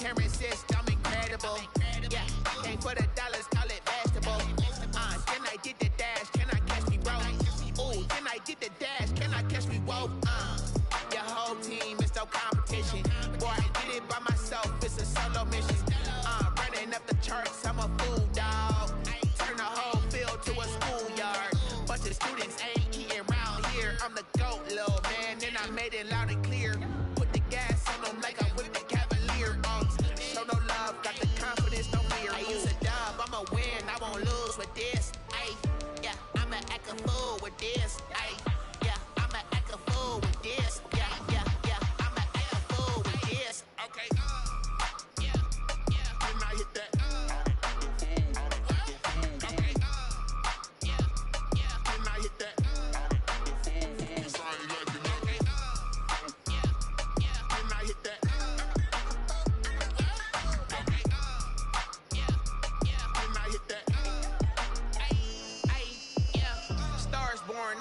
camera insist I'm incredible. Yeah, came for the dollars, call it vegetable. Can I get the dash? Can I catch me, bro? Ooh, can I get the dash? Can I catch me, whoa? Your whole team is no competition. Boy, I did it by myself, it's a solo mission. Running up the charts, I'm a fool, dog. Turn the whole field to a schoolyard. Bunch of students ain't eating round here. I'm the GOAT, little man, and I made it loud and clear. Put the gas on them like I'm with the Cavalier. Show no love, got the confidence, no fear. I use a dub, I'ma win, I won't lose with this. Ay, yeah, I'ma act a fool with this. Ay, yeah, I'ma act a fool with this. Yeah, yeah, yeah, I'ma act a fool with this. Okay, yeah, yeah, when I hit that. Okay, yeah, yeah, when I hit that.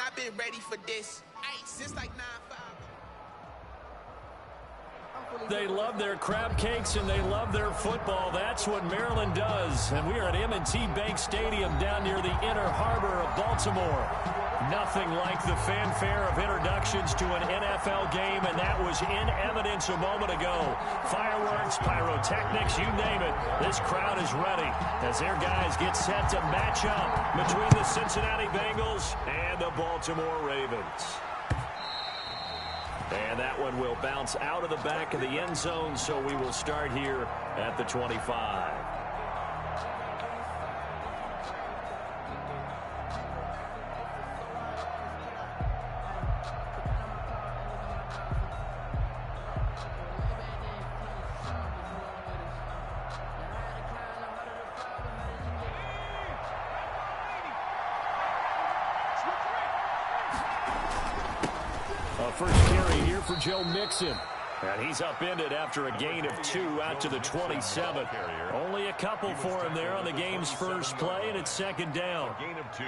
I've been ready for this since like 9-5. They love their crab cakes and they love their football. That's what Maryland does. And we are at M&T Bank Stadium down near the Inner Harbor of Baltimore. Nothing like the fanfare of introductions to an NFL game, and that was in evidence a moment ago. Fireworks, pyrotechnics, you name it. This crowd is ready as their guys get set to match up between the Cincinnati Bengals and the Baltimore Ravens. And that one will bounce out of the back of the end zone, so we will start here at the 25. First carry here for Joe Mixon. And he's upended after a gain of 2 out to the 27. Only a couple for him there on the game's first play, and it's second down. Gain of 2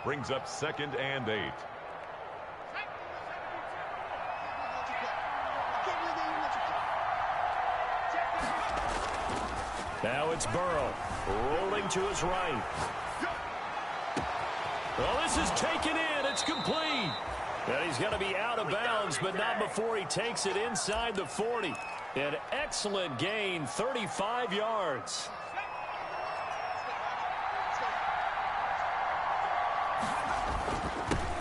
brings up 2nd and 8. Now it's Burrow rolling to his right. Well, this is taken in. It's complete. And he's going to be out of bounds, but not before he takes it inside the 40. An excellent gain, 35 yards.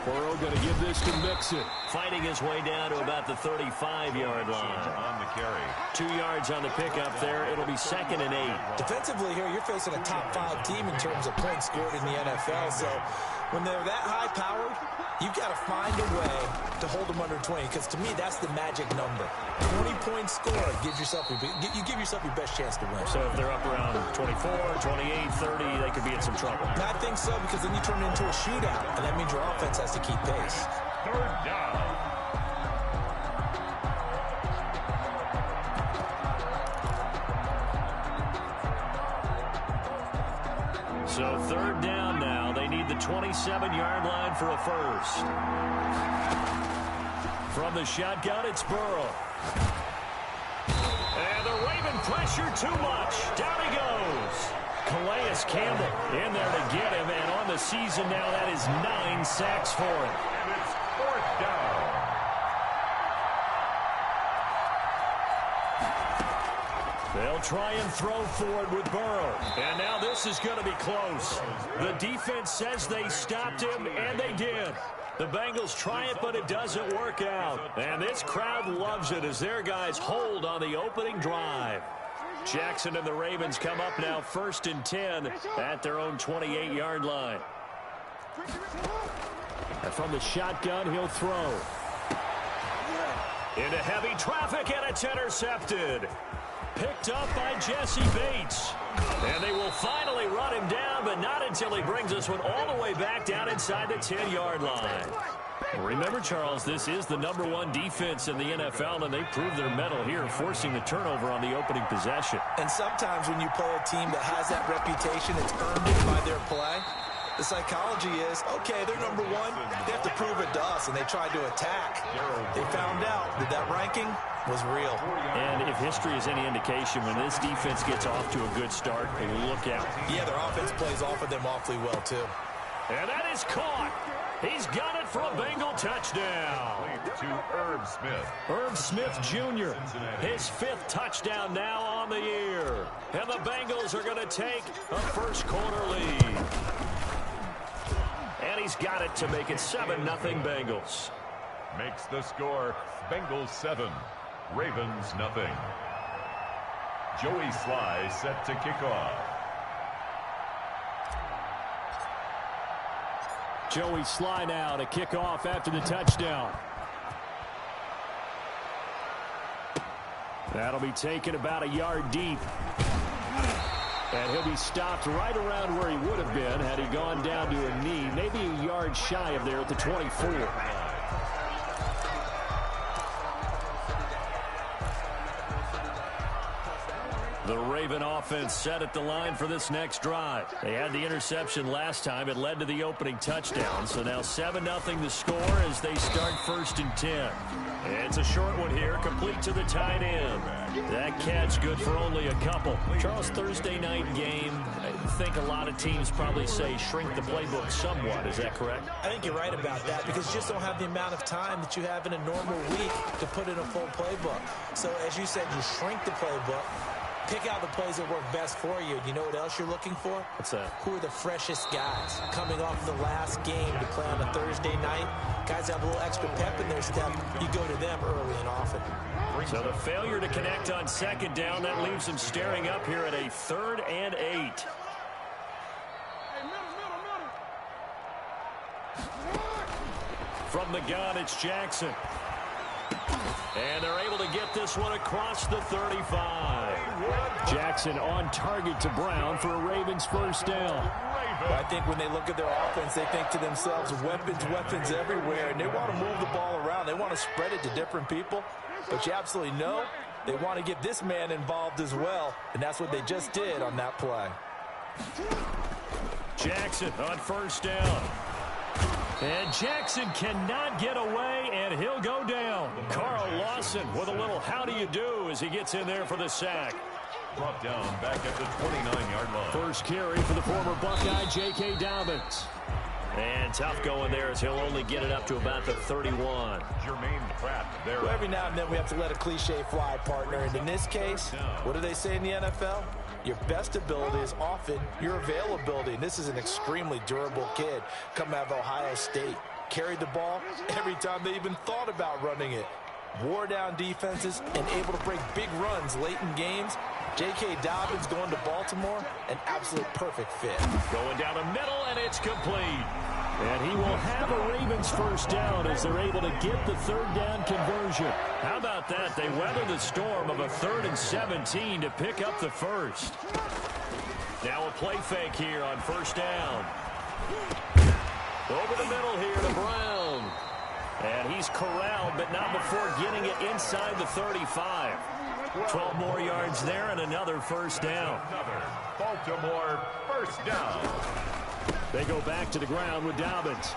Burrow going to give this to Mixon. Fighting his way down to about the 35-yard line. On the carry. 2 yards on the pickup there. It'll be 2nd and 8. Defensively here, you're facing a top-5 team in terms of points scored in the NFL. So when they're that high-powered, you've got to find a way to hold them under 20, because to me, that's the magic number. 20 points scored gives yourself you give yourself your best chance to win. So if they're up around 24, 28, 30, they could be in some trouble. And I think so, because then you turn it into a shootout, and that means your offense has to keep pace. 3rd down. So 3rd down now. They need the 27-yard line for a first. From the shotgun, it's Burrow. And the Raven pressure too much. Down he goes. Calais Campbell in there to get him. And on the season now, that is 9 sacks for him. And it's 4th down. They'll try and throw forward with Burrow. And now this is going to be close. The defense says they stopped him, and they did. The Bengals try it, but it doesn't work out. And this crowd loves it as their guys hold on the opening drive. Jackson and the Ravens come up now 1st and 10 at their own 28-yard line. And from the shotgun, he'll throw. Into heavy traffic, and it's intercepted. Picked up by Jesse Bates. And they will finally run him down, but not until he brings this one all the way back down inside the 10-yard line. Remember, Charles, this is the #1 defense in the NFL, and they proved their mettle here, forcing the turnover on the opening possession. And sometimes when you play a team that has that reputation, it's earned it by their play. The psychology is, okay, they're #1. They have to prove it to us, and they tried to attack. They found out that ranking was real. And if history is any indication, when this defense gets off to a good start, look out. Yeah, their offense plays off of them awfully well, too. And that is caught. He's got it for a Bengal touchdown. To Herb Smith. Herb Smith Jr., his 5th touchdown now on the year. And the Bengals are going to take a first-quarter lead. And he's got it to make it 7-0 Bengals. Makes the score Bengals 7, Ravens nothing. Joey Sly set to kick off. Joey Sly now to kick off after the touchdown. That'll be taken about a yard deep. And he'll be stopped right around where he would have been had he gone down to a knee, maybe a yard shy of there at the 24. The Raven offense set at the line for this next drive. They had the interception last time. It led to the opening touchdown. So now 7-0 the score as they start 1st and 10. It's a short one here, complete to the tight end. That catch good for only a couple. Charles, Thursday night game, I think a lot of teams probably say shrink the playbook somewhat. Is that correct? I think you're right about that because you just don't have the amount of time that you have in a normal week to put in a full playbook. So as you said, you shrink the playbook. Pick out the plays that work best for you. You know what else you're looking for? What's that? Who are the freshest guys coming off the last game to play on a Thursday night? Guys have a little extra pep in their step. You go to them early and often. So the failure to connect on 2nd down, that leaves them staring up here at a 3rd and 8. From the gun, it's Jackson. And they're able to get this one across the 35. Jackson on target to Brown for a Ravens first down. Well, I think when they look at their offense, they think to themselves, weapons everywhere, and they want to move the ball around. They want to spread it to different people. But you absolutely know they want to get this man involved as well, and that's what they just did on that play. Jackson on first down. And Jackson cannot get away, and he'll go down. Carl Lawson with a little how do you do as he gets in there for the sack. Brought down back at the 29-yard line. First carry for the former Buckeye, J.K. Dobbins. And tough going there as he'll only get it up to about the 31. Jermaine Pratt there. Well, every now and then we have to let a cliche fly, partner. And in this case, what do they say in the NFL? Your best ability is often your availability. And this is an extremely durable kid coming out of Ohio State. Carried the ball every time they even thought about running it. Wore down defenses and able to break big runs late in games. J.K. Dobbins going to Baltimore, an absolute perfect fit. Going down the middle, and it's complete. And he will have a Ravens first down as they're able to get the 3rd down conversion. How about that? They weather the storm of a 3rd and 17 to pick up the first. Now a play fake here on first down. Over the middle here to Brown. And he's corralled, but not before getting it inside the 35. 12 more yards there and another first down. Another Baltimore first down. They go back to the ground with Dobbins.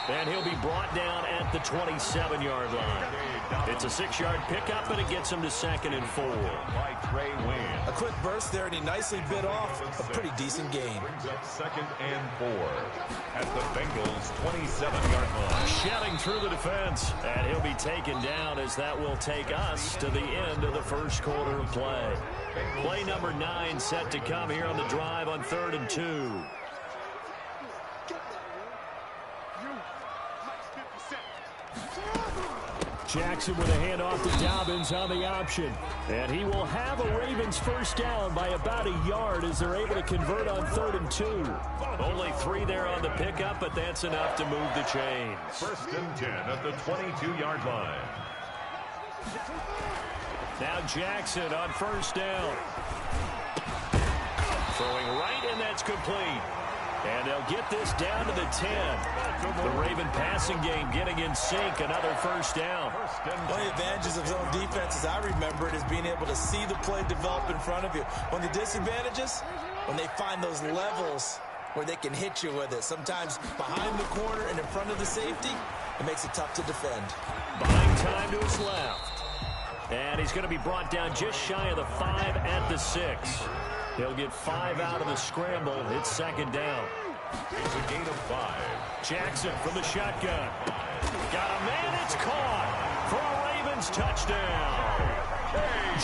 And he'll be brought down at the 27-yard line. It's a 6-yard pickup, and it gets him to 2nd and 4. By Trey Wayne. A quick burst there, and he nicely bit off a pretty decent gain. Brings up 2nd and 4 at the Bengals' 27-yard line. Shedding through the defense, and he'll be taken down as that will take us to the end of the first quarter of play. Play number 9 set to come here on the drive on 3rd and 2. Jackson with a handoff to Dobbins on the option. And he will have a Ravens first down by about a yard as they're able to convert on 3rd and 2. Only 3 there on the pickup, but that's enough to move the chains. 1st and 10 at the 22-yard line. Now Jackson on first down. Throwing right, and that's complete. And they'll get this down to the 10. The Raven passing game getting in sync. Another first down. One of the advantages of zone defense, as I remember it, is being able to see the play develop in front of you. One of the disadvantages, when they find those levels where they can hit you with it. Sometimes behind the corner and in front of the safety, it makes it tough to defend. Buying time to his left. And he's going to be brought down just shy of the 5 at the 6. He'll get 5 out of the scramble. It's second down. It's a gain of 5. Jackson from the shotgun. Got a man. It's caught for a Ravens touchdown.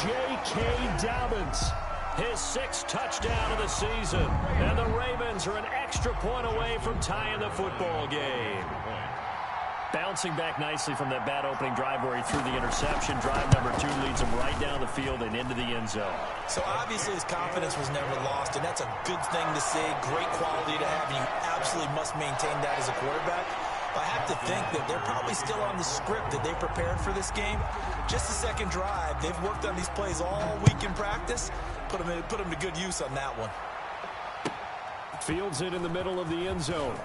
J.K. Dobbins. His 6th touchdown of the season. And the Ravens are an extra point away from tying the football game. Bouncing back nicely from that bad opening drive where he threw the interception. Drive number 2 leads him right down the field and into the end zone. So obviously his confidence was never lost, and that's a good thing to see. Great quality to have, and you absolutely must maintain that as a quarterback. But I have to think that they're probably still on the script that they prepared for this game. Just the second drive. They've worked on these plays all week in practice. Put them to good use on that one. Fields it in the middle of the end zone.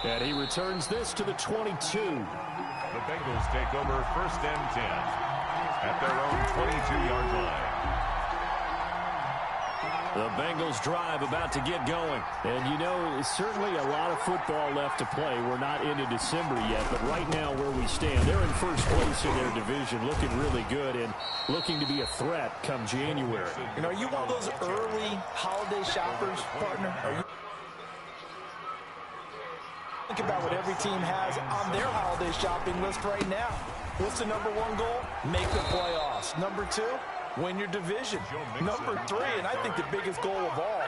And he returns this to the 22. The Bengals take over 1st and 10 at their own 22-yard line. The Bengals drive about to get going. And, you know, certainly a lot of football left to play. We're not into December yet, but right now where we stand, they're in first place in their division, looking really good and looking to be a threat come January. You know, are you one of those early holiday shoppers, partner? Think about what every team has on their holiday shopping list right now. What's the number 1 goal? Make the playoffs. Number 2, win your division. Number 3, and I think the biggest goal of all,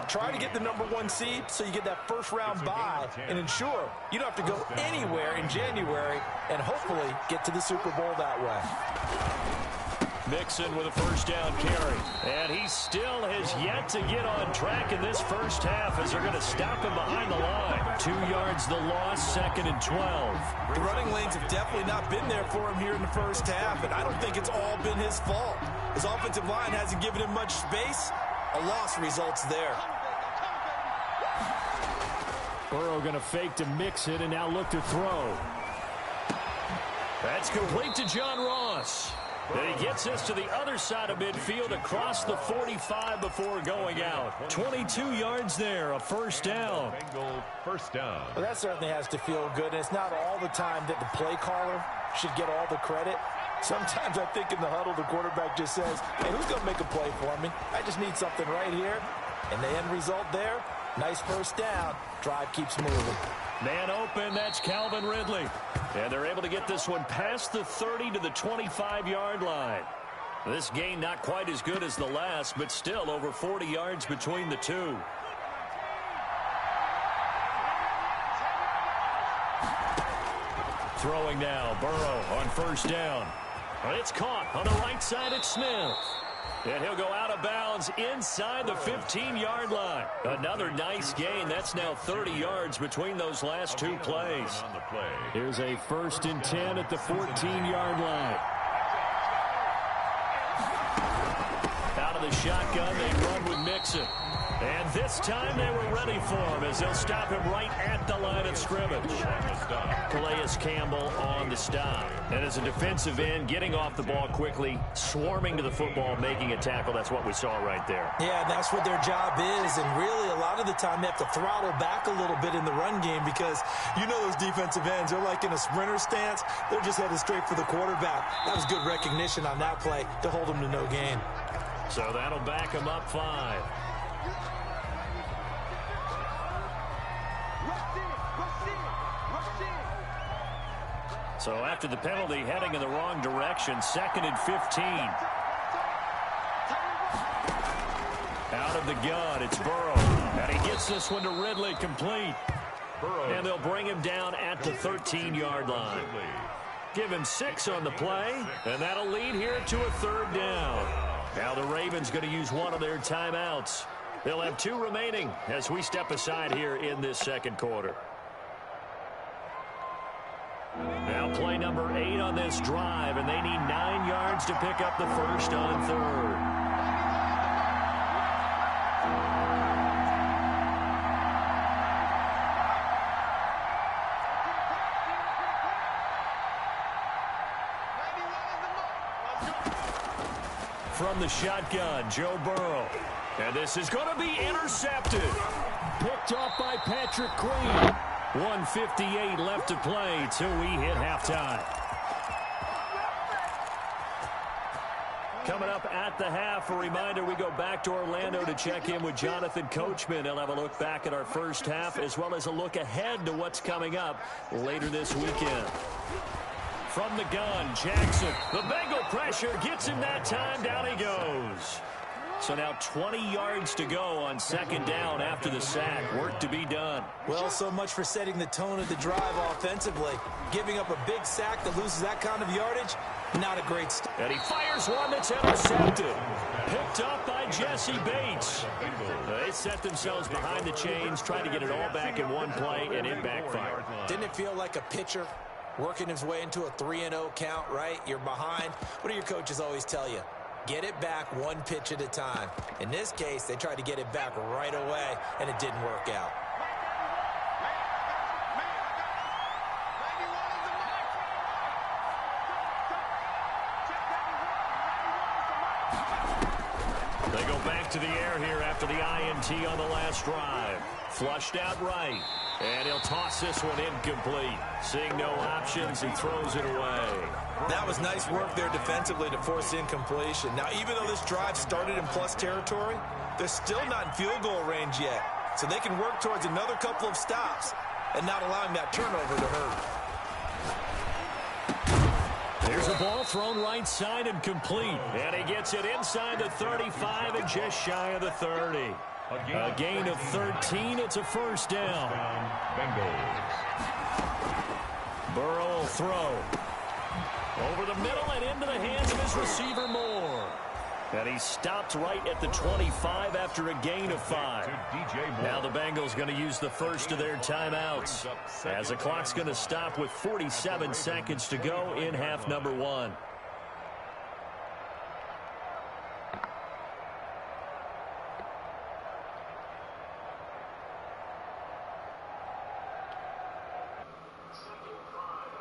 try to get the number 1 seed so you get that first-round bye and ensure you don't have to go anywhere in January and hopefully get to the Super Bowl that way. Mixon with a first down carry. And he still has yet to get on track in this first half as they're going to stop him behind the line. 2 yards the loss, 2nd and 12. The running lanes have definitely not been there for him here in the first half, and I don't think it's all been his fault. His offensive line hasn't given him much space. A loss results there. Burrow going to fake to mix it and now look to throw. That's complete to John Ross. And he gets us to the other side of midfield across the 45 before going out. 22 yards there, a first down. Bengal first down. Well, that certainly has to feel good. And it's not all the time that the play caller should get all the credit. Sometimes I think in the huddle, the quarterback just says, hey, who's going to make a play for me? I just need something right here. And the end result there, nice first down. Drive keeps moving. Man open, that's Calvin Ridley. And they're able to get this one past the 30 to the 25-yard line. This gain not quite as good as the last, but still over 40 yards between the two. Throwing now, Burrow on first down. It's caught on the right side at Smith. And he'll go out of bounds inside the 15-yard line. Another nice gain. That's now 30 yards between those last 2 plays. Here's a 1st and 10 at the 14-yard line. Out of the shotgun, they run with Mixon. And this time they were ready for him as they'll stop him right at the line of scrimmage. Calais Campbell on the stop. And as a defensive end, getting off the ball quickly, swarming to the football, making a tackle. That's what we saw right there. Yeah, and that's what their job is. And really, a lot of the time, they have to throttle back a little bit in the run game because you know those defensive ends, they're like in a sprinter stance. They're just headed straight for the quarterback. That was good recognition on that play to hold them to no gain. So that'll back them up 5. So after the penalty, heading in the wrong direction, 2nd and 15. Out of the gun, it's Burrow. And he gets this one to Ridley, complete. And they'll bring him down at the 13-yard line. Give him 6 on the play, and that'll lead here to a 3rd down. Now the Ravens going to use one of their timeouts. They'll have 2 remaining as we step aside here in this second quarter. Now play number 8 on this drive, and they need 9 yards to pick up the first on 3rd. From the shotgun, Joe Burrow. And this is going to be intercepted. Picked off by Patrick Queen. 1:58 left to play till we hit halftime. Coming up at the half, a reminder, we go back to Orlando to check in with Jonathan Coachman. He'll have a look back at our first half as well as a look ahead to what's coming up later this weekend. From the gun, Jackson. The Bengal pressure gets him that time. Down he goes. So now 20 yards to go on second down after the sack. Work to be done. Well, so much for setting the tone of the drive offensively. Giving up a big sack that loses that kind of yardage, not a great start. And he fires one that's intercepted. Picked up by Jesse Bates. They set themselves behind the chains, trying to get it all back in one play, and it backfired. Didn't it feel like a pitcher working his way into a 3-0 count, right? You're behind. What do your coaches always tell you? Get it back one pitch at a time. In this case, they tried to get it back right away, and it didn't work out. They go back to the air here after the INT on the last drive. Flushed out right. And he'll toss this one incomplete. Seeing no options, he throws it away. That was nice work there defensively to force incompletion. Now, even though this drive started in plus territory, they're still not in field goal range yet. So they can work towards another couple of stops and not allowing that turnover to hurt. There's a ball thrown right side and complete. And he gets it inside the 35 and just shy of the 30. A gain of 13. It's a first down. Bengals. Burrow will throw. Over the middle and into the hands of his receiver Moore. And he stopped right at the 25 after a gain of 5. Now the Bengals going to use the first of their timeouts, as the clock's going to stop with 47 seconds to go in half number 1.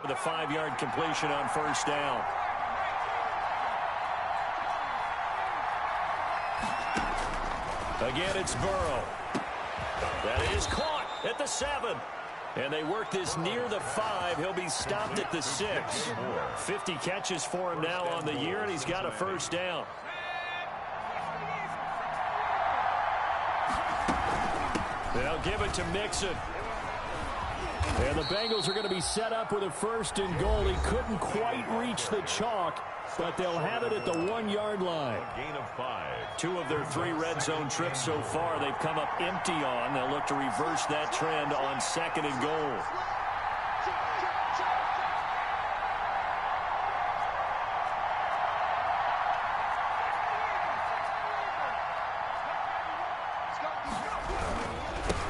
The 5-yard completion on first down. Again, it's Burrow. That is caught at the 7. And they work this near the 5. He'll be stopped at the 6. 50 catches for him now on the year, and he's got a first down. They'll give it to Mixon. And the Bengals are going to be set up with a first and goal. He couldn't quite reach the chalk, but they'll have it at the 1-yard line. Gain of 5. 2 of their 3 red zone trips so far, they've come up empty on. They'll look to reverse that trend on second and goal.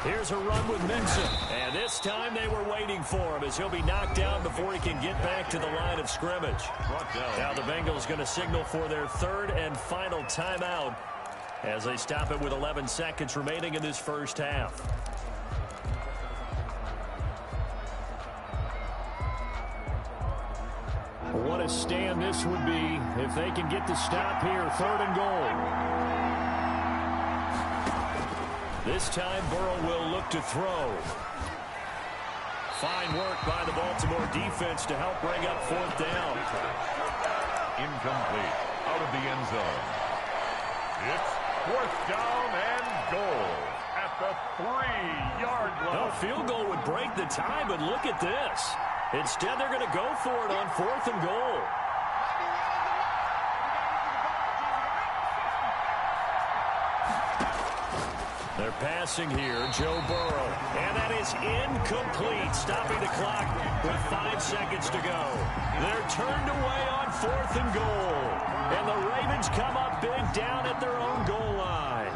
Here's a run with Mixon. And this time they were waiting for him, as he'll be knocked down before he can get back to the line of scrimmage. Now the Bengals going to signal for their 3rd and final timeout as they stop it with 11 seconds remaining in this first half. What a stand this would be if they can get the stop here. 3rd and goal. This time, Burrow will look to throw. Fine work by the Baltimore defense to help bring up 4th down. Incomplete. Out of the end zone. It's 4th down and goal at the 3-yard line. No, field goal would break the tie, but look at this. Instead, they're going to go for it on 4th and goal. They're passing here, Joe Burrow. And that is incomplete, stopping the clock with 5 seconds to go. They're turned away on 4th and goal. And the Ravens come up big down at their own goal line.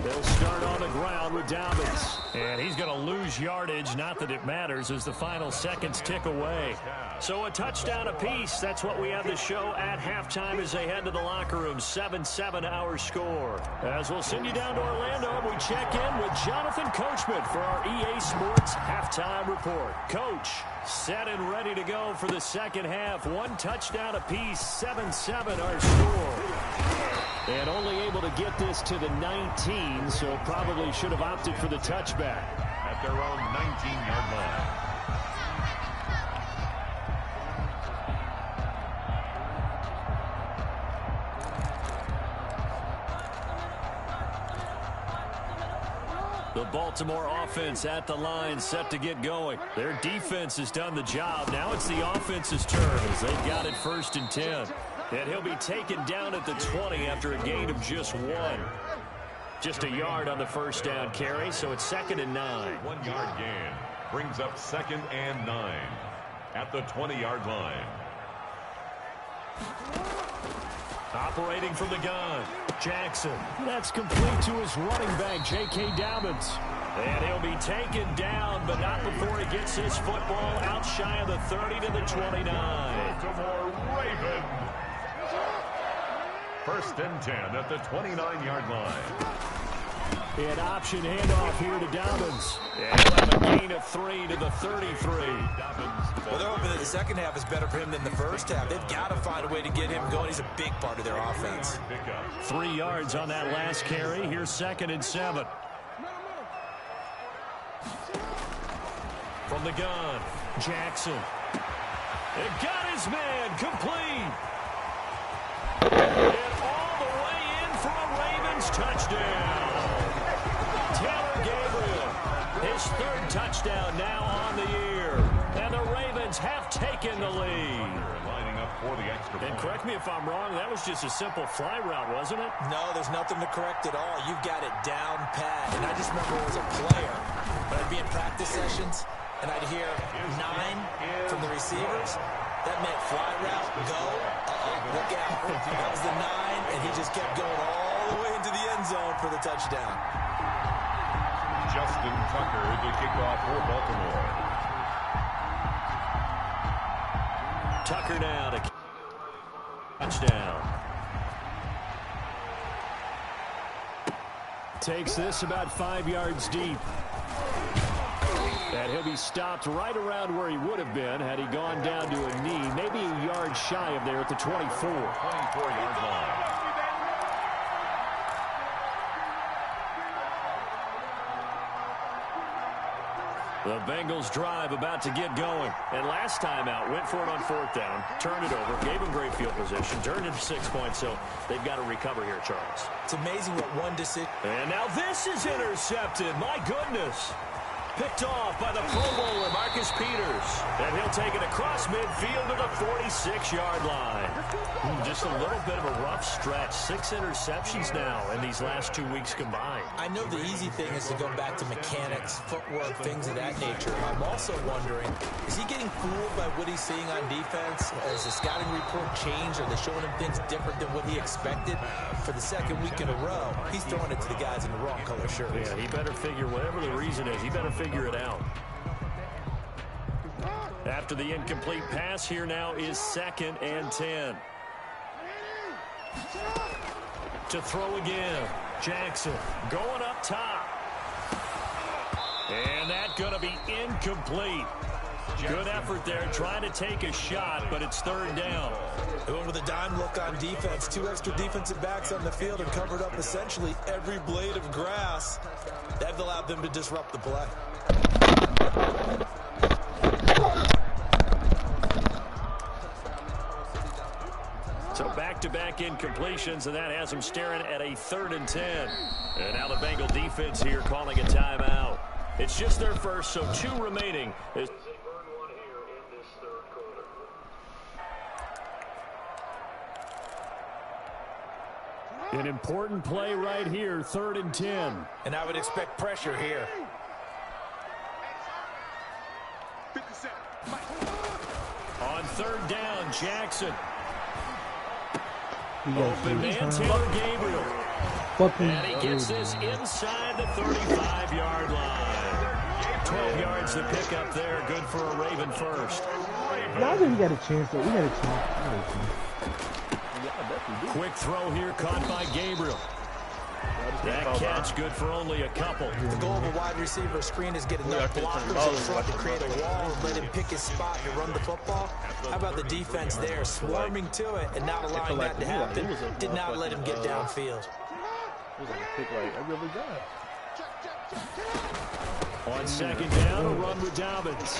They'll start on the ground with Dobbins. And he's going to lose yardage. Not that it matters as the final seconds tick away. So a touchdown apiece. That's what we have to show at halftime as they head to the locker room. 7-7 our score. As we'll send you down to Orlando, we check in with Jonathan Coachman for our EA Sports halftime report. Coach, set and ready to go for the second half. 1 touchdown apiece. 7-7 our score. And only able to get this to the 19, so probably should have opted for the touchback. At their own 19-yard line. Baltimore offense at the line, set to get going. Their defense has done the job. Now it's the offense's turn as they've got it 1st and 10. And he'll be taken down at the 20 after a gain of just 1. Just a yard on the first down carry, so it's 2nd and 9. 1 yard gain brings up 2nd and 9 at the 20-yard line. Operating from the gun, Jackson. That's complete to his running back, J.K. Dobbins. And he'll be taken down, but not before he gets his football out shy of the 30 to the 29. Baltimore Ravens. 1st and 10 at the 29-yard line. An option handoff here to Dobbins. And he'll have a gain of 3 to the 33. Well, they're hoping that the second half is better for him than the first half. They've got to find a way to get him going. He's a big part of their offense. 3 yards on that last carry. Here's 2nd and 7. From the gun, Jackson. And got his man complete. And all the way in for a Ravens touchdown. Taylor Gabriel, his 3rd touchdown now on the year. And the Ravens have taken the lead. Lining up for the extra point. And correct me if I'm wrong, that was just a simple fly route, wasn't it? No, there's nothing to correct at all. You've got it down pat. And I just remember as a player, when I'd be in practice sessions, and I'd hear 9 from the receivers. That meant fly route, go, look out. That was the 9, and he just kept going all the way into the end zone for the touchdown. Justin Tucker to kick off for Baltimore. Tucker now to touchdown. Takes this about 5 yards deep. And he'll be stopped right around where he would have been had he gone down to a knee, maybe a yard shy of there at the 24. 24-yard line. The Bengals drive about to get going. And last time out, went for it on 4th down, turned it over, gave him great field position, turned it to 6 points, so they've got to recover here, Charles. It's amazing what one decision. And now this is intercepted. My goodness. Picked off by the Pro Bowler, Marcus Peters. And he'll take it across midfield to the 46-yard line. Just a little bit of a rough stretch. 6 interceptions now in these last 2 weeks combined. I know the easy thing is to go back to mechanics, footwork, things of that nature. I'm also wondering, is he getting fooled by what he's seeing on defense? Has the scouting report changed? Are they showing him things different than what he expected? For the 2nd week in a row, he's throwing it to the guys in the wrong color shirts. Yeah, he better figure, whatever the reason is, he better figure it out. After the incomplete pass, here now is 2nd and 10. To throw again, Jackson going up top. And that's going to be incomplete. Good effort there, trying to take a shot, but it's 3rd down. They went with a dime look on defense. 2 extra defensive backs on the field and covered up essentially every blade of grass. That allowed them to disrupt the play. So back-to-back incompletions, and that has them staring at a 3rd and 10. And now the Bengal defense here calling a timeout. It's just their first, so 2 remaining. An important play right here, 3rd and 10. And I would expect pressure here. On 3rd down, Jackson. Open man, Taylor Gabriel. And he gets this inside the 35-yard line. 12 yards to pick up there. Good for a Raven first. Now that we got a chance, though. We got a chance. Quick throw here caught by Gabriel. That catch good for only a couple. The goal of a wide receiver screen is get enough blockers in front to create a wall and let him pick his spot to run the football. How about the defense there, swarming to it and not allowing that to happen? Did not let him get downfield. On 2nd down, a run with Dobbins.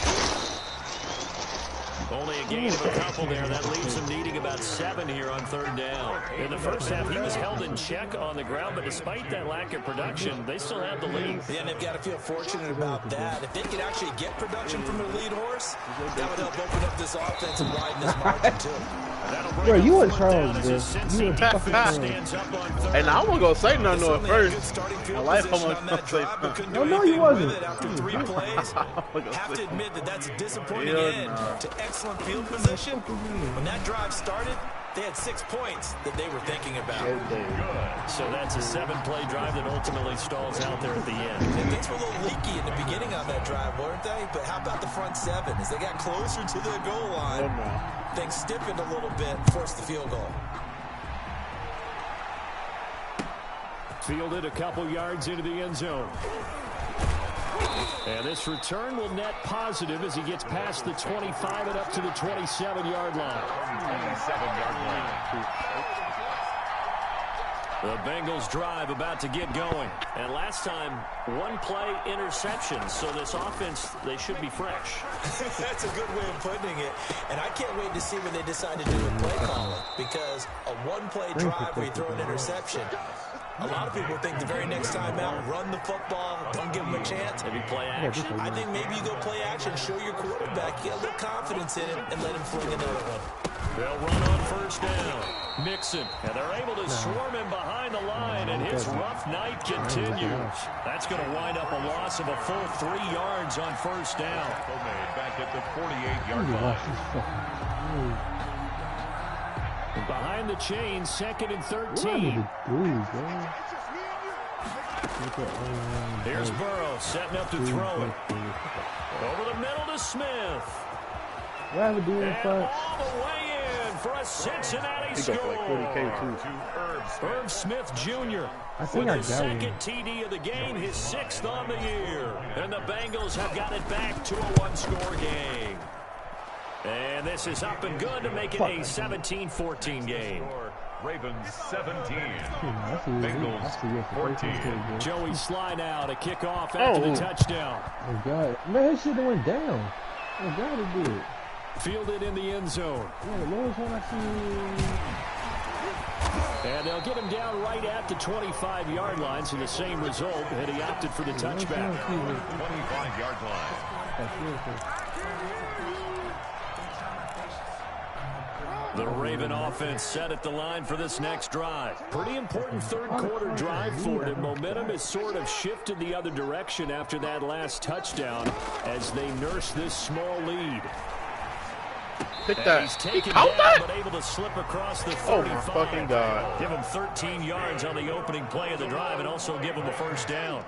Only a gain of a couple there. That leaves him needing about 7 here on 3rd down. In the first half, he was held in check on the ground, but despite that lack of production, they still have the lead. Yeah, and they've got to feel fortunate about that. If they could actually get production from their lead horse, that would help open up this offense and widen this margin, too. Bro, you and Charles, bro. You and And I wasn't going to say nothing at first. I like how much I say nothing. No, you wasn't. After 3 plays, have to admit that that's a disappointing end to excellent field position. When that drive started, they had 6 points that they were thinking about. So that's a 7-play drive that ultimately stalls out there at the end. And things were a little leaky in the beginning on that drive, weren't they? But how about the front 7? As they got closer to the goal line, things stiffened a little bit and forced the field goal. Fielded a couple yards into the end zone. And this return will net positive as he gets past the 25 and up to the 27-yard line. 27-yard line. The Bengals drive about to get going. And last time, 1-play interception. So this offense, they should be fresh. That's a good way of putting it. And I can't wait to see when they decide to do a play calling. Because a 1-play drive where you throw an interception, a lot of people think the very next time out, run the football, don't give them a chance. Maybe play action. I think maybe you go play action, show your quarterback, get a little confidence in him, and let him fling another one. They'll run on 1st down. Mixon. And they're able to swarm him behind the line, and his rough night continues. That's going to wind up a loss of a full 3 yards on 1st down. Back at the 48-yard line. Behind the chain, 2nd and 13. Here's Burrow setting up to throw it. Over the middle to Smith. And all the way in for a Cincinnati score. Irv Smith Jr. with his 2nd TD of the game, his 6th on the year. And the Bengals have got it back to a 1-score game. And this is up and good to make it a 17-14 game. Ravens 17. Bengals 14. Joey slide out, a kickoff after the touchdown. Oh, God. Man, that shit went down. Oh, God, it did. Fielded in the end zone. Yeah, the lowest one I see. And they'll get him down right at the 25-yard line, so the same result, and he opted for the touchback. 25-yard line. The Raven offense set at the line for this next drive. Pretty important 3rd quarter drive for it, and momentum has sort of shifted the other direction after that last touchdown as they nurse this small lead. Hit that. He's taken down, but able to slip across the 35. Oh, my fucking God. Give him 13 yards on the opening play of the drive and also give him a 1st down.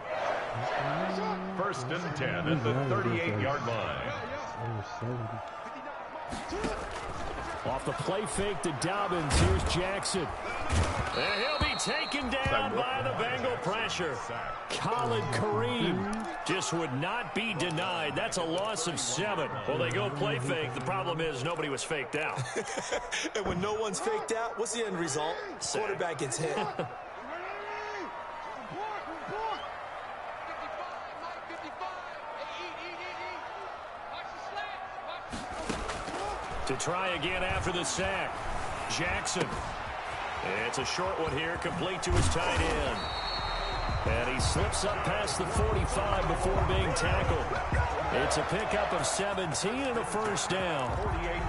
1st and 10 at the 38-yard line. Off the play fake to Dobbins. Here's Jackson. And he'll be taken down by the Bengal pressure. Khalid Kareem just would not be denied. That's a loss of 7. Well, they go play fake. The problem is nobody was faked out. And when no one's faked out, what's the end result? Quarterback gets hit. To try again after the sack. Jackson. It's a short one here, complete to his tight end. And he slips up past the 45 before being tackled. It's a pickup of 17 and a 1st down.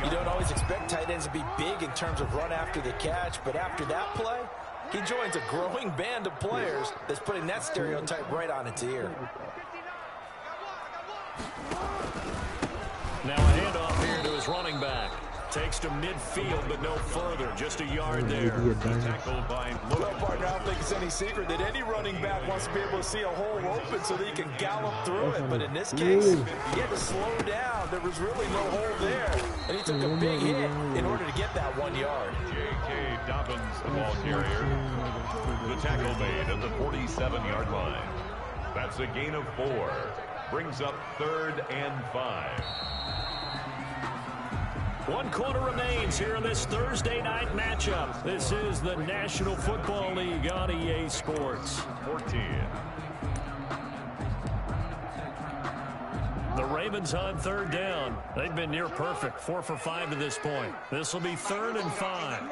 You don't always expect tight ends to be big in terms of run after the catch, but after that play, he joins a growing band of players that's putting that stereotype right on its ear. Now a handoff here to his running back. Takes to midfield, but no further. Just a yard there. Tackled by Well, partner, I don't think it's any secret that any running back wants to be able to see a hole open so that he can gallop through it. But in this case, he had to slow down. There was really no hole there. And he took a big hit in order to get that 1 yard. J.K. Dobbins, the ball carrier. The tackle made at the 47-yard line. That's a gain of 4. Brings up 3rd and 5. 1 quarter remains here in this Thursday night matchup. This is the National Football League on EA Sports. 14. The Ravens on third down. They've been near perfect, 4 for 5 to this point. This will be 3rd and 5.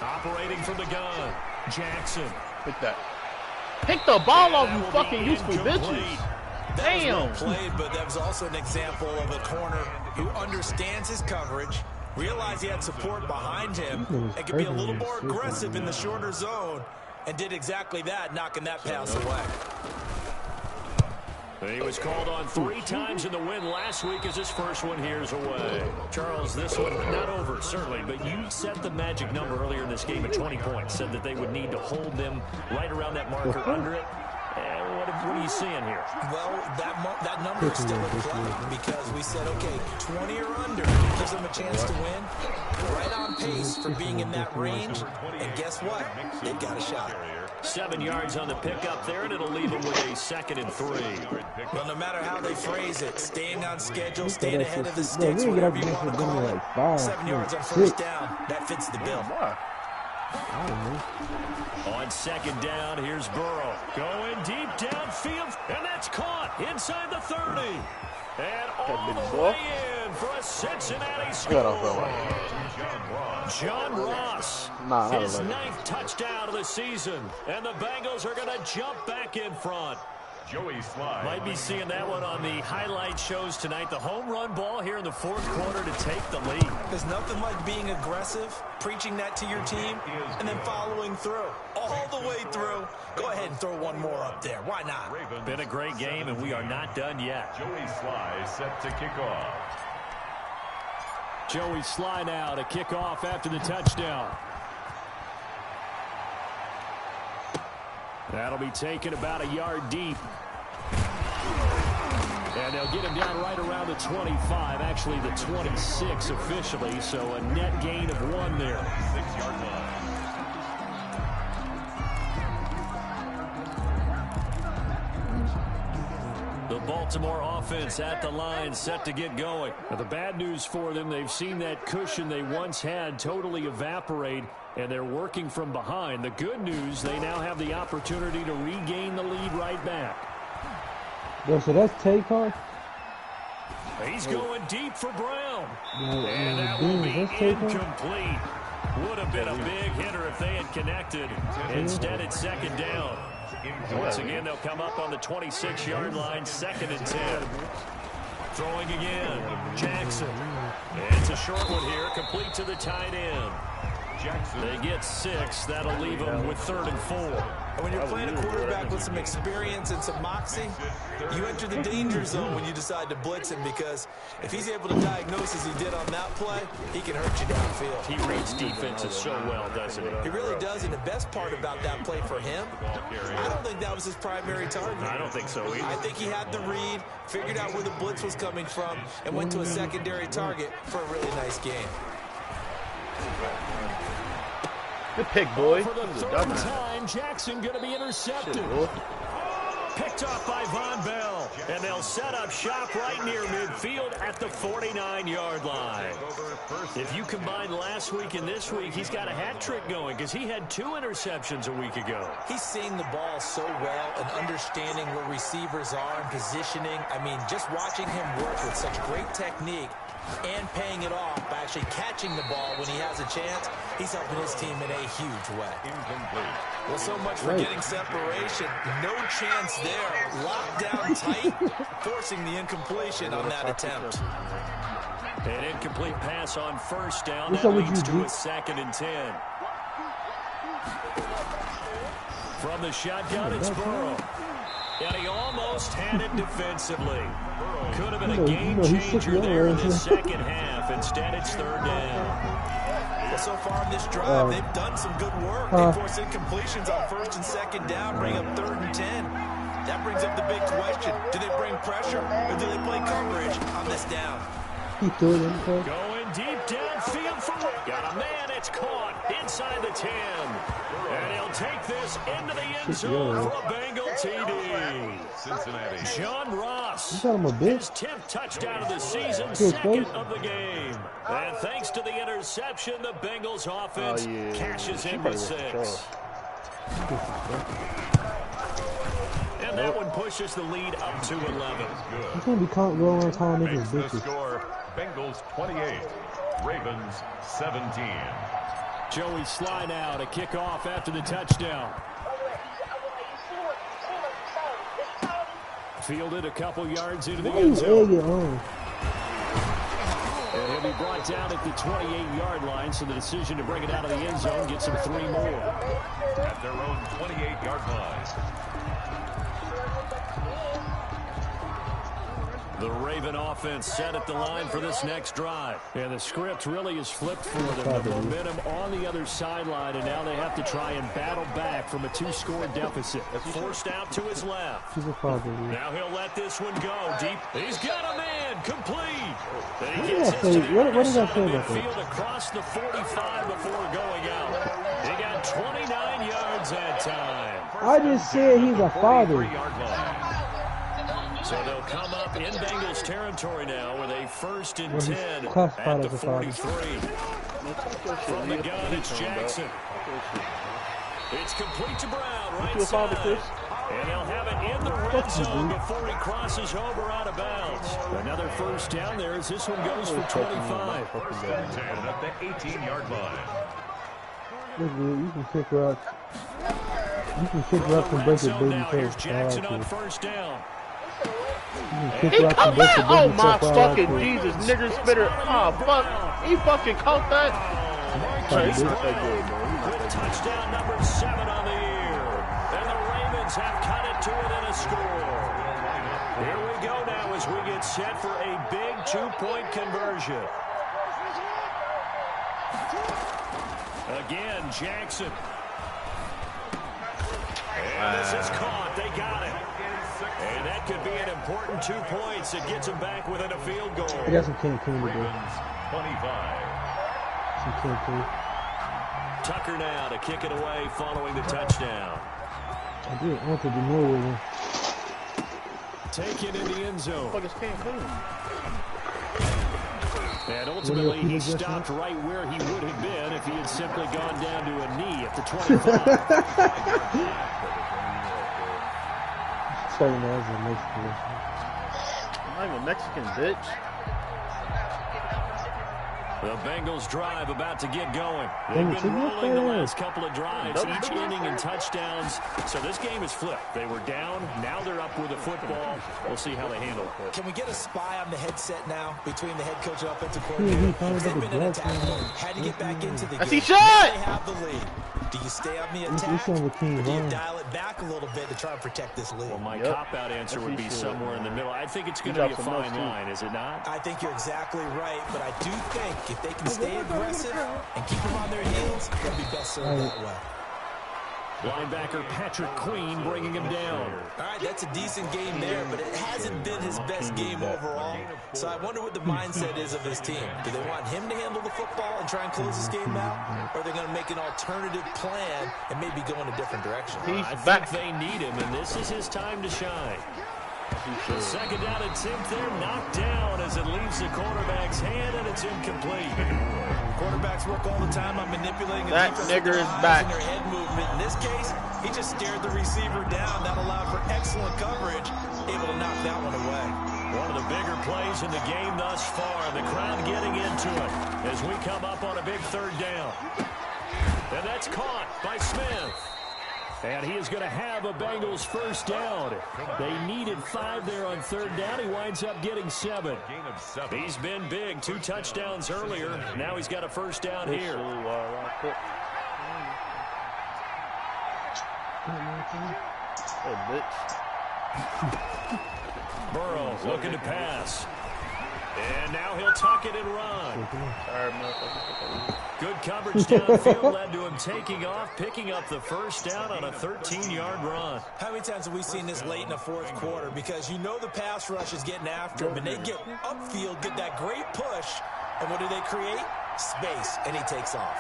Operating from the gun, Jackson. Pick that. Pick the ball off, you fucking useful bitches. Damn. That was well played, but that was also an example of a corner who understands his coverage, realized he had support behind him, and could be a little more aggressive in the shorter zone, and did exactly that, knocking that pass away. He was called on 3 times in the win last week as his first one here's away. Charles, this one not over, certainly, but you set the magic number earlier in this game at 20 points, said that they would need to hold them right around that marker under it. What are you seeing here? Well, that number is still in play because we said, okay, 20 or under gives them a chance to win. Right on pace for being in that range. And guess what? They've got a shot. 7 yards on the pickup there, and it'll leave them with a 2nd and 3. Well, no matter how they phrase it, staying on schedule, staying ahead of the sticks, whatever you want to call it, 7 yards on first down, that fits the bill. On 2nd down, here's Burrow. Going deep downfield, and that's caught inside the 30. And all the way in for a Cincinnati score. John Ross, his 9th touchdown of the season. And the Bengals are going to jump back in front. Joey Slye. Might be seeing that one on the highlight shows tonight. The home run ball here in the 4th quarter to take the lead. There's nothing like being aggressive, preaching that to your team, and then following through. All the way through. Go ahead and throw one more up there. Why not? Been a great game, and we are not done yet. Joey Slye set to kick off. Joey Slye now to kick off after the touchdown. That'll be taken about a yard deep. And they'll get him down right around the 25, actually the 26 officially, so a net gain of 1 there. 6-yard line. The Baltimore offense at the line, set to get going. Now, the bad news for them, they've seen that cushion they once had totally evaporate, and they're working from behind. The good news, they now have the opportunity to regain the lead right back. Yo, so that's take-off? He's going deep for Brown. And that will be incomplete. Would have been a big hitter if they had connected. Instead, it's 2nd down. Once again, they'll come up on the 26-yard line, 2nd and 10. Throwing again, Jackson. It's a short one here, complete to the tight end. They get 6. That'll leave them with 3rd and 4. And when you're playing a quarterback with some experience and some moxie, you enter the danger zone when you decide to blitz him, because if he's able to diagnose as he did on that play, he can hurt you downfield. He reads defenses so well, doesn't he? He really does, and the best part about that play for him, I don't think that was his primary target. I don't think so either. I think he had the read, figured out where the blitz was coming from, and went to a secondary target for a really nice game. Good pick, boy. For the 3rd time, Jackson going to be intercepted. Picked off by Von Bell. And they'll set up shop right near midfield at the 49-yard line. If you combine last week and this week, he's got a hat trick going because he had 2 interceptions a week ago. He's seeing the ball so well and understanding where receivers are and positioning. I mean, just watching him work with such great technique and paying it off by actually catching the ball when he has a chance, he's helping his team in a huge way. Incomplete. Well, so much for getting separation. No chance there. Locked down tight, forcing the incompletion on that attempt. An incomplete pass on 1st down. That leads to a 2nd and 10. From the shotgun, it's Burrow. And he almost had it defensively. Could have been a game changer there in the 2nd half. Instead, it's 3rd down. Well, so far in this drive, they've done some good work. They force incompletions on 1st and 2nd down, bring up 3rd and 10. That brings up the big question. Do they bring pressure or do they play coverage on this down? Going deep downfield for got a man. It's caught inside the 10. And he'll take this into the end zone for a Bengal TD. Cincinnati. John Ross, his 10th touchdown of the season, 2nd of the game. And thanks to the interception, the Bengals offense cashes in with 6. And that one pushes the lead up to 11. You can't be going around calling niggas Makes the bitches. score Bengals 28, Ravens 17. Joey Sly now to kick off after the touchdown. Fielded a couple yards into the end zone. And he'll be brought down at the 28-yard line, so the decision to bring it out of the end zone gets him 3 more. At their own 28-yard line. The Raven offense set at the line for this next drive. And the script really is flipped for them. The momentum on the other sideline, and now they have to try and battle back from a 2-score deficit. Forced out to his left. Now he'll let this one go deep. He's got a man complete. Then he gets his what did I say about midfield that? across the 45 before going out. He got 29 yards that time. I just said he's a father. So they'll come up in Bengals territory now with a 1st and 10 classified at the as a father. 43. From the gun, it's Jackson. It's complete to Brown, right side. And they'll have it in the red zone before he crosses over out of bounds. Another 1st down there as this one goes for 25. 1st and 10 at the 18-yard line. You can kick rocks. You can kick rocks and break it, baby. Here's Jackson on 1st down. He caught that? Oh my fucking Jesus, nigger spitter. Oh fuck. He fucking caught that. He's not that good, man. With touchdown number 7 on the year. And the Ravens have cut it to within a score. Here we go now as we get set for a big 2-point conversion. Again, Jackson. And this is caught. They got it. And that could be an important 2 points. It gets them back within a field goal. I got some King to do. Ravens 25. Some King. Tucker now to kick it away following the touchdown. I did want to do more with him. Taken in the end zone. What the fuck is King? And ultimately, he stopped right where he would have been if he had simply gone down to a knee at the 25. Sorry, man, that's a Mexican. I'm not even Mexican, bitch. The Bengals drive about to get going. They've been rolling the last couple of drives, each inning in touchdowns. So this game is flipped. They were down. Now they're up with the football. We'll see how they handle it. Can we get a spy on the headset now between the head coach and offensive coordinator? They've been in attack mode. Had to get back into the game. I see shot! They have the lead. Do you stay on the attack, or do you dial it back a little bit to try and protect this lead? Well, my cop-out answer would be somewhere in the middle. I think it's going to be a fine line, is it not? I think you're exactly right, but I do think if they can stay aggressive and keep them on their heels, they'll be best served that way. Linebacker Patrick Queen bringing him down. All right, that's a decent game there, but it hasn't been his best game overall. So I wonder what the mindset is of his team. Do they want him to handle the football and try and close this game out? Or are they going to make an alternative plan and maybe go in a different direction? I think they need him, and this is his time to shine. The 2nd down attempt there knocked down as it leaves the quarterback's hand, and it's incomplete. Quarterbacks work all the time on manipulating that nigger is back. Their head movement. In this case, he just stared the receiver down. That allowed for excellent coverage, able to knock that one away. One of the bigger plays in the game thus far. The crowd getting into it as we come up on a big 3rd down. And that's caught by Smith. And he is going to have a Bengals 1st down. They needed 5 there on 3rd down. He winds up getting 7. He's been big. 2 touchdowns earlier. Now he's got a 1st down here. Burrow looking to pass. And now he'll tuck it and run. Good coverage downfield led to him taking off, picking up the 1st down on a 13-yard run. How many times have we seen this late in the 4th quarter? Because you know the pass rush is getting after him, and they get upfield, get that great push, and what do they create? Space, and he takes off.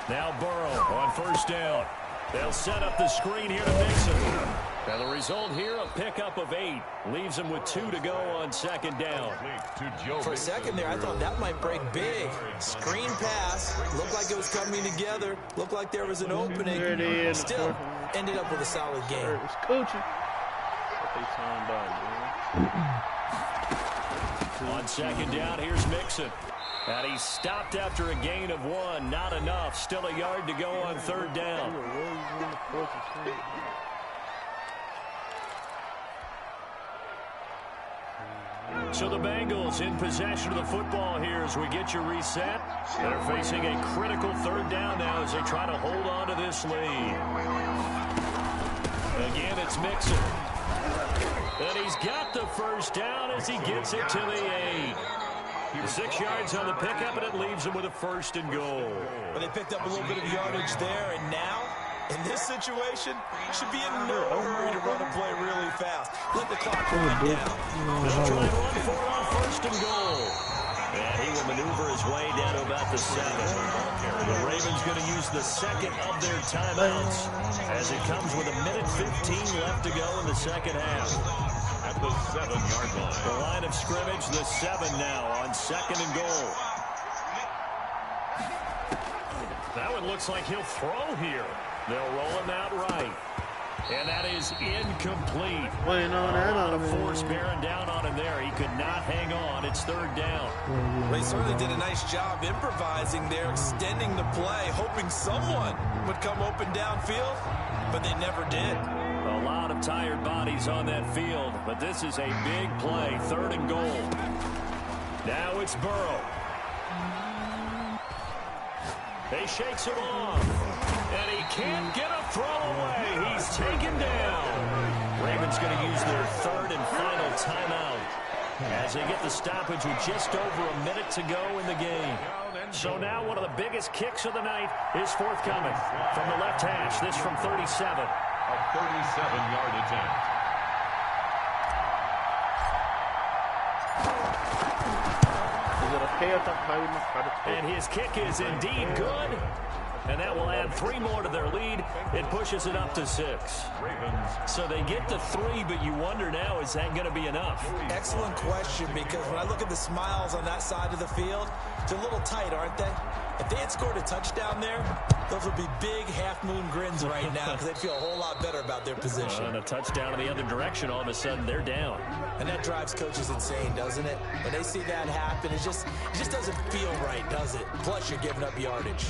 Now Burrow on 1st down. They'll set up the screen here to Mixon. And the result here, a pickup of 8. Leaves him with 2 to go on second down. For a second there, I thought that might break big. Screen pass. Looked like it was coming together. Looked like there was an opening. There it is. Still ended up with a solid game. It's coaching. What they signed on, On second down, here's Mixon. And he's stopped after a gain of 1. Not enough. Still a yard to go on third down. So the Bengals in possession of the football here as we get you reset. They're facing a critical third down now as they try to hold on to this lead. Again, it's Mixon. And he's got the first down as he gets it to the 8. 6 yards on the pickup, and it leaves him with a first and goal. But they picked up a little bit of yardage there, and now, in this situation, should be in no hurry to run a play really fast. Let the clock wind down. They'll try and run for it on first and goal. And he will maneuver his way down to about the 7. The Ravens going to use the second of their timeouts as it comes with 1:15 left to go in the second half. At the 7-yard line. The line of scrimmage, the 7 now on second and goal. That one looks like he'll throw here. They'll roll him out right. And that is incomplete. Playing on that A lot on of force bearing down on him there. He could not hang on. It's third down. They certainly did a nice job improvising there, extending the play, hoping someone would come open downfield, but they never did. A lot of tired bodies on that field, but this is a big play. Third and goal. Now it's Burrow. He shakes him off, and he can't get a throw away. He's taken down. Ravens going to use their third and final timeout as they get the stoppage with just over a minute to go in the game. So now one of the biggest kicks of the night is forthcoming from the left hash. This from 37. A 37-yard attempt. And his kick is indeed good. And that will add 3 more to their lead. It pushes it up to 6. So they get to 3, but you wonder now, is that going to be enough? Excellent question, because when I look at the smiles on that side of the field, they're a little tight, aren't they? If they had scored a touchdown there, those would be big half-moon grins right now because they'd feel a whole lot better about their position. And a touchdown in the other direction, all of a sudden they're down. And that drives coaches insane, doesn't it? When they see that happen, it just doesn't feel right, does it? Plus, you're giving up yardage.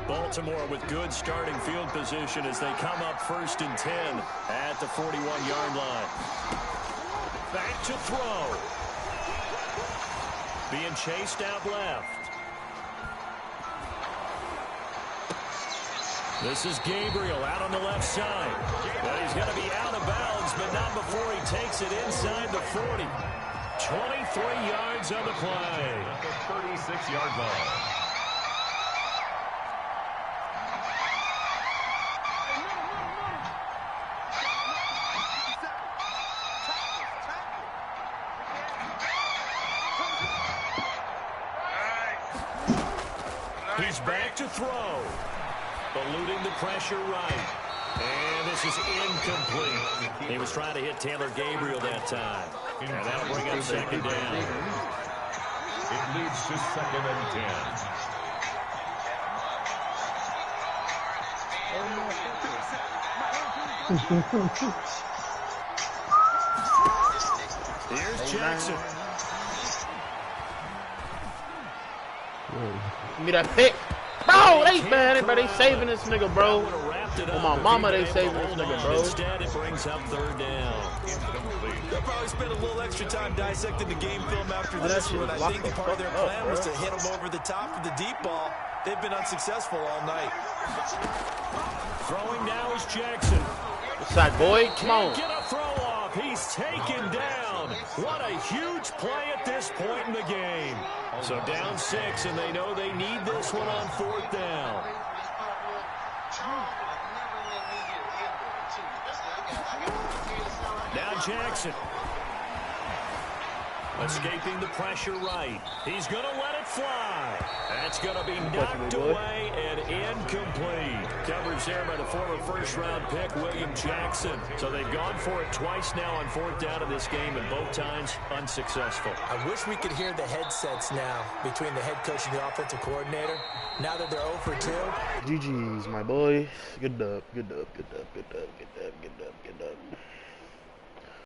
Baltimore with good starting field position as they come up first and 10 at the 41-yard line. Back to throw. Being chased out left. This is Gabriel out on the left side. But he's going to be out of bounds, but not before he takes it inside the 40. 23 yards on the play. At the 36-yard line. He's back to throw. Eluding the pressure right. And this is incomplete. He was trying to hit Taylor Gabriel that time. And that'll bring up second down. It leads to 2nd and 10. Here's Jackson. Give me that pick. Bro, they saving this nigga, bro. On my mama, they saving this nigga, bro. Instead, it brings up third down. They'll probably spend a little extra time dissecting the game film after this one. I think part of their plan was to hit them over the top of the deep ball. They've been unsuccessful all night. Throwing now is Jackson. Side boy, come on. Get a throw off. He's taken down. What a huge play at this point in the game. So down 6, and they know they need this one on 4th down. Now Jackson. Escaping the pressure right. He's going to let it fly. That's going to be knocked away and incomplete. Coverage there by the former first-round pick, William Jackson. So they've gone for it twice now on fourth down in this game, and both times unsuccessful. I wish we could hear the headsets now between the head coach and the offensive coordinator. Now that they're 0 for 2. GG's, my boy. Good dub, good dub, good dub, good dub, good dub, good dub, good dub.